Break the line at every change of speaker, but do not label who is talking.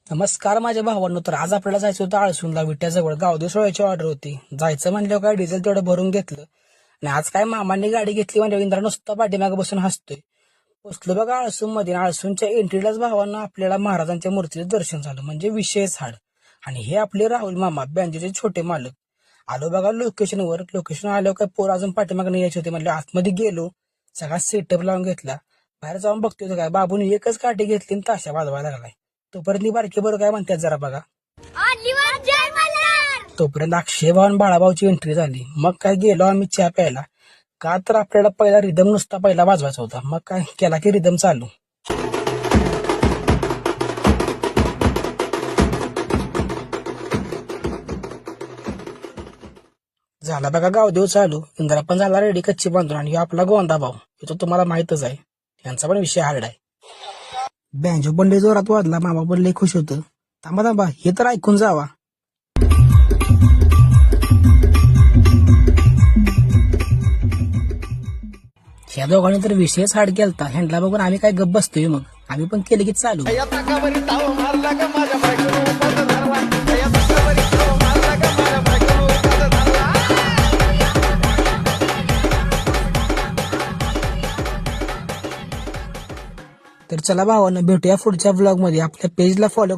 नमस्कार माझ्या भावांनो. तर आज आपल्याला जायचं होतं आळसूनला, विट्याजवळ गावदेव सोहळ्याची ऑर्डर होती. जायचं म्हणल्यावर काय डिझेल तेवढं भरून घेतलं आणि आज काय मामांनी गाडी घेतली म्हणजे इंद्रा नुसता पाठीमागे बसून हसतोय. पोचलो बघा आळसून मध्ये. आळसूनच्या एंट्रीलाच भावांना आपल्याला महाराजांच्या मूर्तीचं दर्शन झालं, म्हणजे विशेष हाड. आणि हे आपले राहुल मामा, बँजेचे छोटे मालक. आलो बघा लोकेशनवर. लोकेशन आल्यावर काय पोर अजून पाठीमागे नाही यायचे होते, म्हणजे आतमध्ये गेलो, सगळा सेटअप लावून घेतला. बाहेर जाऊन बघतोय तर काय बाबूने एकच काठी घेतली आणि ताशा वाजवायला लागलाय. तोपर्यंत बारके बरं काय म्हणतात जरा बघा. तोपर्यंत अक्षय भाऊ आणि बाळाभाऊची एंट्री झाली. मग काय गेलो आम्ही चहा प्यायला. का तर आपल्याला पहिला रिदम नुसता पहिला वाजवायचा होता. मग काय केला की रिदम चालू. झाला बघा गावदेव चालू. इंद्रा पण झाला रेडी कच्ची बांधून. आणि ह्यो आपला गोंदा भाऊ, हे तर तुम्हाला माहितच आहे, यांचा पण विषय हार्ड आहे. बँजो पण लय जोरात वाजला. मामा पण लय खुश होतं. थांबा थांबा, हे तर ऐकून जावा. ह्या दोघांनी तर विषयच हार्ड केलता. हँडला बघून आम्ही काय गप्प बसतोय. मग आम्ही पण केलं की चालू. तर चला भावांना भेटूया पुढच्या ब्लॉग मध्ये. आपल्या पेजला फॉलो